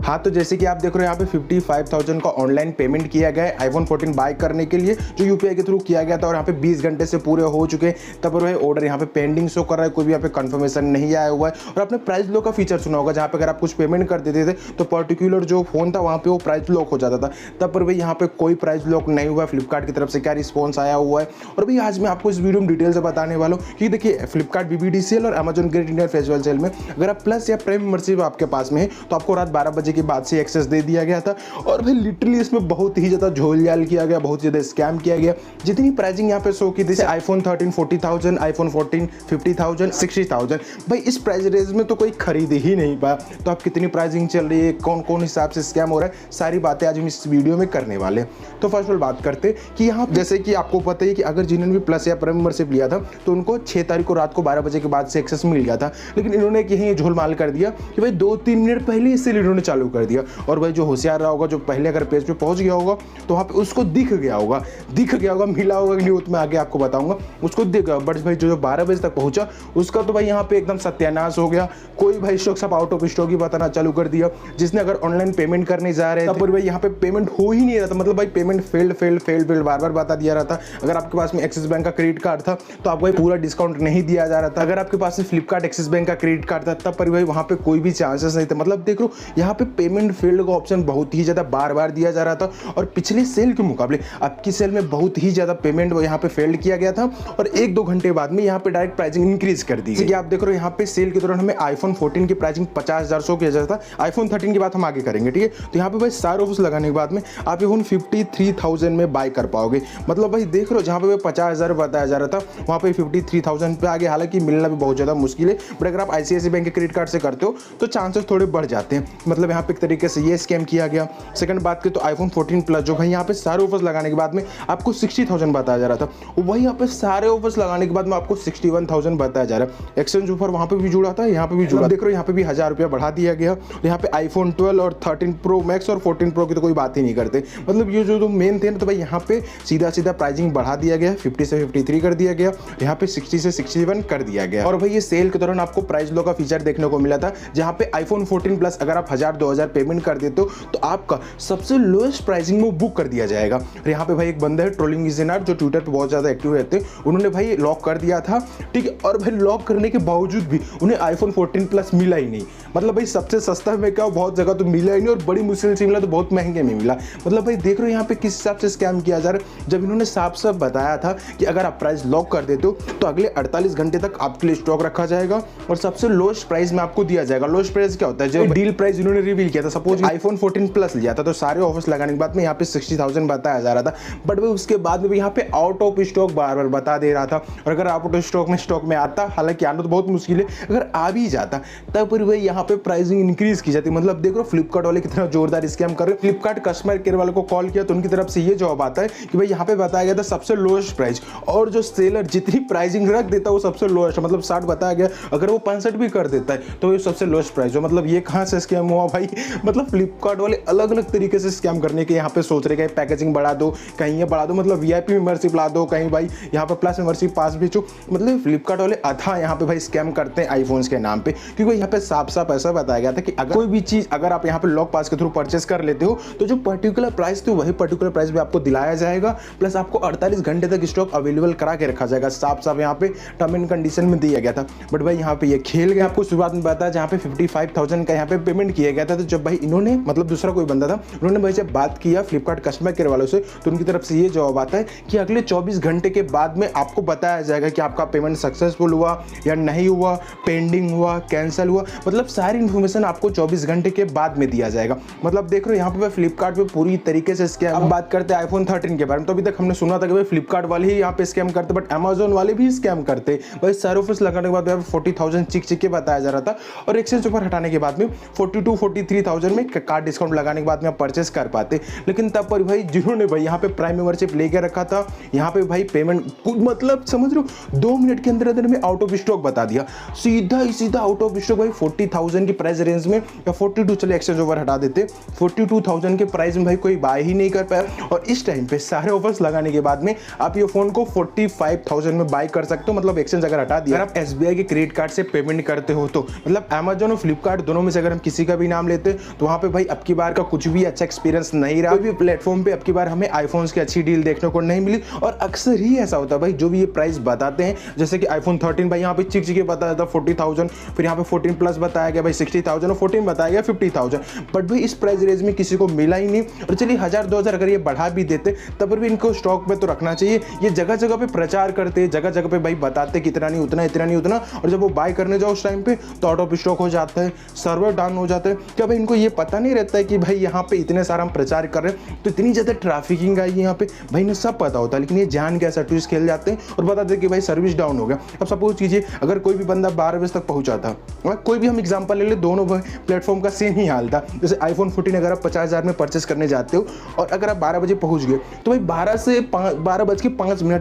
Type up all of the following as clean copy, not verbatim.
हाँ, तो जैसे कि आप देख रहे हो यहाँ पे 55,000 का ऑनलाइन पेमेंट किया गया है आईफोन 14 बाय करने के लिए, जो यूपीआई के थ्रू किया गया था और यहाँ पे 20 घंटे से पूरे हो चुके हैं। तब वह ऑर्डर यहाँ पे पेंडिंग शो कर रहा है, कोई भी यहाँ पे कंफर्मेशन नहीं आया हुआ है। और आपने प्राइस लॉक का फीचर सुना होगा, जहाँ पे अगर आप कुछ पेमेंट कर देते थे तो पर्टिकुलर जो फोन था वहाँ पे वो प्राइस लॉक हो जाता था। तब पर भाई यहाँ पे कोई प्राइस लॉक नहीं हुआ। फ्लिपकार्ट की तरफ से क्या रिस्पॉन्स आया हुआ है और भाई आज मैं आपको इस वीडियो में डिटेल से बताने वाला हूँ कि देखिए फ्लिपकार्ट बीबीडी सेल और Amazon great Indian festival sale में अगर आप प्लस या प्रीमियम मेंबरशिप आपके पास में है तो आपको रात 12 बजे के बाद से एक्सेस दे दिया गया था। और भाई लिटरली इसमें बहुत ही ज़्यादा झोल झाल किया गया, बहुत ज़्यादा स्कैम किया गया। जितनी प्राइसिंग यहाँ पे शो की थी, आईफोन 13 40,000, आईफोन 14 50,000, 60,000, भाई इस प्राइस रेंज में तो कोई खरीद ही नहीं पाया। तो आप कितनी प्राइसिंग चल रही है, कौन कौन हिसाब से स्कैम हो रहा है, सारी बातें आज हम इस वीडियो में करने वाले। तो फर्स्ट ऑफ ऑल बात करते कि यहाँ जैसे कि आपको पता है कि अगर जिन्होंने भी प्लस या प्रीमियम मेंबरशिप लिया था तो उनको 6 तारीख को रात को 12 बजे के बाद से एक्सेस मिल गया था। लेकिन इन्होंने यही झोलमाल कर दिया कि भाई 2-3 मिनट पहले इससे इन्होंने चालू कर दिया। और भाई जो होशियार रहा होगा, जो पहले अगर पेज पे पहुंच गया होगा तो वहाँ पे उसको दिख गया होगा, मिला होगा कि नहीं वो तो मैं आगे आपको बताऊंगा। उसको दिख गया, बट भाई जो 12 बजे तक पहुंचा उसका तो भाई यहाँ पे एकदम सत्यानाश हो गया। कोई भाई स्टॉक सब आउट ऑफ स्टॉक ही बताना चालू कर दिया। जिसने अगर ऑनलाइन पेमेंट करने जा रहे थे तब भाई यहाँ पे पेमेंट हो ही नहीं रहा था, मतलब भाई पेमेंट फेल्ड बार बार बता दिया रहा था। अगर आपके पास में एक्सिस बैंक का क्रेडिट कार्ड था तो आपको पूरा डिस्काउंट नहीं दिया जा रहा था। अगर आपके पास में फ्लिपकार्ट एक्सिस बैंक का क्रेडिट कार्ड था तब पर भाई वहाँ पे कोई भी चांसेस नहीं थे। मतलब देख लो यहाँ पे पेमेंट फेल्ड का ऑप्शन बहुत ही ज़्यादा बार दिया जा रहा था। और पिछले सेल के मुकाबले आपकी सेल में बहुत ही ज़्यादा पेमेंट यहाँ पे फेल्ड किया गया था और 1-2 घंटे बाद में यहाँ पे डायरेक्ट प्राइसिंग इंक्रीज कर दी गई। आप देख रहे हो यहाँ पे सेल के दौरान हमें आईफोन 14 की प्राइसिंग 50,000 शो किया जाता था। आईफोन 13 की बात हम आगे करेंगे, ठीक है। तो यहाँ पे भाई सारे ऑफर्स लगाने के बाद में आप ये 53,000 में बाय कर पाओगे। मतलब भाई देख रहे हो जहाँ पे 50,000 बताया जा रहा था वहाँ पे 53,000 पे आगे, हालांकि मिलना भी बहुत ज़्यादा मुश्किल है। बट अगर आप ICICI बैंक के क्रेडिट कार्ड से करते हो तो चांसेस थोड़े बढ़ जाते हैं। मतलब यहाँ पे एक तरीके से ये स्कैम किया गया। सेकंड बात करें तो आईफोन 14 प्लस जो भाई यहाँ पे सारे ऑफर्स लगाने के बाद में आपको 60,000 बताया जा रहा था, वही यहाँ पे सारे ऑफर्स लगाने के बाद में आपको 61,000 बताया जा रहा है। एक्सचेंज ऑफर वहाँ पे भी जुड़ा था, यहाँ पे भी जुड़ा। देख रहे हो यहाँ पे भी 1000 रुपया बढ़ा दिया गया। यहाँ पे आईफोन 12 और 13 प्रो मैक्स और 14 प्रो की तो कोई बात ही नहीं करते। मतलब ये जो मेन थे ना, तो भाई यहाँ पे सीधा प्राइसिंग बढ़ा दिया गया, 50 से 53 कर दिया गया, यहाँ पे 60 से 61 कर दिया गया। और भाई ये सेल के दौरान आपको प्राइस लॉक का फीचर देखने को मिला था, जहाँ पे आईफोन 14 प्लस अगर आप 1000-2000 पेमेंट कर देते हो तो आपका सबसे लोएस्ट प्राइसिंग में बुक कर दिया जाएगा। और यहाँ पे भाई एक बंदा है ट्रोलिंग विजनर जो ट्विटर पे बहुत ज़्यादा एक्टिव रहते हैं, उन्होंने भाई लॉक कर दिया था, ठीक है। और भाई लॉक करने के बावजूद भी उन्हें आईफोन 14 प्लस मिला ही नहीं। मतलब भाई सबसे सस्ता में क्या बहुत जगह तो मिला ही नहीं और बड़ी मुश्किल से मिला तो बहुत महंगे में मिला। मतलब भाई देख रहे हो यहाँ पे किस हिसाब से स्कैम किया जा रहा है, जब इन्होंने साफ बताया था कि अगर आप प्राइस लॉक कर देते हो तो अगले 48 घंटे तक आपके लिए स्टॉक रखा जाएगा और सबसे लोएस्ट प्राइस में आपको दिया जाएगा। लोएस्ट प्राइस क्या होता है, जो डील प्राइस इन्होंने रिवील किया था। सपोज आईफोन 14 प्लस लिया था तो सारे ऑफर्स लगाने के बाद में यहाँ पे 60,000 बताया जा रहा था, बट भाई उसके बाद में यहाँ पे आउट ऑफ स्टॉक बार बता दे रहा था। और अगर आउट ऑफ स्टॉक में आता, हालांकि आना तो बहुत मुश्किल है, अगर आ भी जाता तब फिर भाई यहाँ पे प्राइसिंग इंक्रीज की जाती। मतलब देख रहे हो फ्लिपकार्ट वाले कितना जोरदार स्कैम कर रहे हैं। फ्लिपकार्ट कस्टमर केयर वाले को कॉल किया तो उनकी तरफ से ये जवाब आता है कि भाई यहाँ पे बताया गया था सबसे लोएस्ट प्राइस, और जो सेलर जितनी प्राइसिंग रख देता है वो सबसे लोएस्ट, मतलब 60 बताया गया, अगर वो 65 भी कर देता है तो वो सबसे लोएस्ट प्राइस हो। मतलब ये कहाँ से स्कैम हुआ भाई। मतलब फ्लिपकार्ट वाले अलग अलग तरीके से स्कैम करने के यहाँ पे सोच रहे हैं, पैकेजिंग बढ़ा दो, कहीं ये बढ़ा दो, मतलब VIP मेंबरशिप ला दो, कहीं भाई यहाँ पे प्लस मेंबरशिप पास बेचो। मतलब फ्लिपकार्ट वाले अथा यहाँ पे भाई स्कैम करते हैं आईफोन्स के नाम पे, क्योंकि यहाँ पे साफ ऐसा बताया गया था कि अगर कोई भी चीज अगर आप यहाँ पे लॉक पास के थ्रू परचेस कर लेते हो तो जो पर्टिकुलर प्राइस थी वही पर्टिकुलर प्राइस भी आपको दिलाया जाएगा, प्लस आपको 48 घंटे तक स्टॉक अवेलेबल करा के रखा जाएगा। साफ यहाँ पे टर्म एंड कंडीशन में दिया गया था। बट भाई यहाँ पे ये खेल गया। आपको शुरुआत में बताया जहाँ पे 55,000 का यहाँ पे पेमेंट किया गया था, तो जब भाई इन्होंने, मतलब दूसरा कोई बंदा था, उन्होंने भाई जब बात किया फ्लिपकार्ट कस्टमर केयर वालों से तो उनकी तरफ से ये जवाब आता है कि अगले 24 घंटे के बाद में आपको बताया जाएगा कि आपका पेमेंट सक्सेसफुल हुआ या नहीं हुआ, पेंडिंग हुआ, कैंसिल हुआ। मतलब सारी इन्फॉर्मेशन आपको 24 घंटे के बाद में दिया जाएगा। मतलब देख रहे हो यहाँ पे फ्लिपकार्ट पे पूरी तरीके से स्कैम। अब बात करते हैं आईफोन 13 के बारे में, तो अभी तक हमने सुना था कि भाई फ्लिपकार्ट वाले ही यहाँ पे स्कैम करते, बट अमेजोन वाले भी स्कैम करते। भाई सारे ऑफर्स लगाने के बाद 40,000 चिक के बताया जा रहा था और एक्सचेंज ऑफर हटाने के बाद में 42-43,000 में कार्ड डिस्काउंट लगाने के बाद में आप परचेस कर पाते। लेकिन तब पर भाई जिन्होंने भाई यहाँ पे प्राइम मेंबरशिप लेके रखा था, यहाँ पे भाई पेमेंट मतलब समझ रहे हो 2 मिनट के अंदर में आउट ऑफ स्टॉक बता दिया, सीधा आउट ऑफ स्टॉक। भाई 40,000 की प्राइस रेंज में या 42, चले एक्सचेंज ऑफर हटा देते, 42,000 के प्राइस में भाई कोई बाय ही नहीं कर पाया। और इस टाइम पे सारे ऑफर्स लगाने के बाद में आप ये फोन को 45,000 में बाय कर सकते हो। मतलब एक्सचेंज अगर हटा दिया, अगर आप SBI के क्रेडिट कार्ड से पेमेंट करते हो तो, मतलब अमेजॉन और फ्लिपकार्ट दोनों में से अगर हम किसी का भी नाम लेते थे, तो वहाँ पे भाई अब की बार का कुछ भी अच्छा एक्सपीरियंस नहीं रहा। कोई भी प्लेटफॉर्म पे अब की बार हमें आईफोन्स की अच्छी डील देखने को नहीं मिली। और अक्सर ही ऐसा होता है भाई, जो भी ये प्राइस बताते हैं, जैसे कि iPhone 13 भाई यहाँ पे चिक बताया था 40,000, फिर यहाँ पे 14 प्लस बताया गया भाई 60,000 और 14 बताया गया 50,000, बट भाई इस प्राइस रेंज में किसी को मिला ही नहीं। और चलिए 1000-2000 अगर ये बढ़ा भी देते तब भी इनको स्टॉक में तो रखना चाहिए। ये जगह जगह पे प्रचार करते, जगह जगह पे भाई बताते कि इतना नहीं उतना, इतना नहीं उतना, और जब वो बाय करने जाओ उस टाइम पे तो आउट ऑफ स्टॉक हो जाता है, सर्वर डाउन हो जाता है। क्या भाई इनको ये पता नहीं रहता है कि भाई यहाँ पे इतने सारा हम प्रचार कर रहे हैं तो इतनी ज़्यादा ट्रैफिकिंग आई है यहाँ पे, भाई इन्हें सब पता होता है, लेकिन ये जान के ऐसा ट्विस्ट खेल जाते हैं और बताते हैं कि भाई सर्विस डाउन हो गया। अब सपोज कीजिए अगर कोई भी बंदा 12 बजे तक पहुंचा था, कोई भी हम एग्जांपल ले ले, दोनों प्लेटफॉर्म का सेम ही हाल था। जैसे iPhone 14 अगर आप 50,000 में परचेस करने जाते हो और अगर आप 12 बजे पहुंच गए तो भाई 12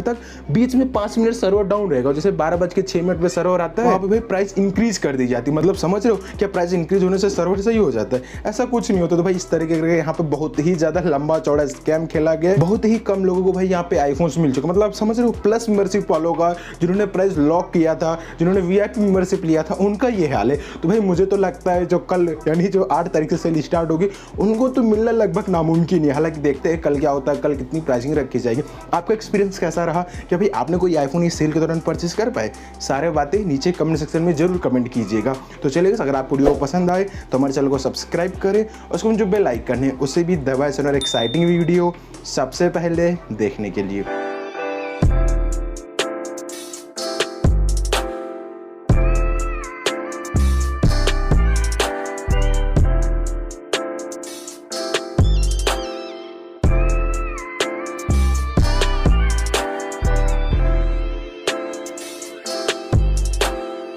तक बीच में 5 मिनट सर्वर डाउन रहेगा। जैसे 12:06 पे सर्वर आता है, वहाँ पे भाई प्राइस इंक्रीज कर दी जाती है। मतलब समझ रहे हो क्या, प्राइस इंक्रीज होने से सर्वर सही हो जाता है? ऐसा कुछ नहीं होता। तो भाई इस तरीके का यहाँ पे बहुत ही ज्यादा लंबा चौड़ा स्कैम खेला गया। बहुत ही कम लोगों को भाई यहाँ पे आईफोन्स मिल चुके। मतलब आप समझ रहे हो, प्लस मेंबरशिप वालों का, जिन्होंने प्राइस लॉक किया था, जिन्होंने VIP मेंबरशिप लिया था, उनका ये हाल है। तो भाई मुझे तो लगता है जो कल यानी जो 8 तारीख से सेल स्टार्ट होगी उनको तो मिलना लगभग नामुमकिन है। हालांकि देखते हैं कल क्या होता है, कल कितनी प्राइसिंग रखी जाएगी। आपका एक्सपीरियंस कैसा रहा? क्या भाई आपने कोई आईफोन इस सेल के दौरान परचेस कर पाए? सारे बातें नीचे कमेंट सेक्शन में जरूर कमेंट कीजिएगा। तो चलिए अगर आपको वीडियो पसंद आए तो हमारे चैनल को सब्सक्राइब करें और उसको जो बेल आइकन है उससे भी दबाएं और एक्साइटिंग वीडियो सबसे पहले देखने के लिए।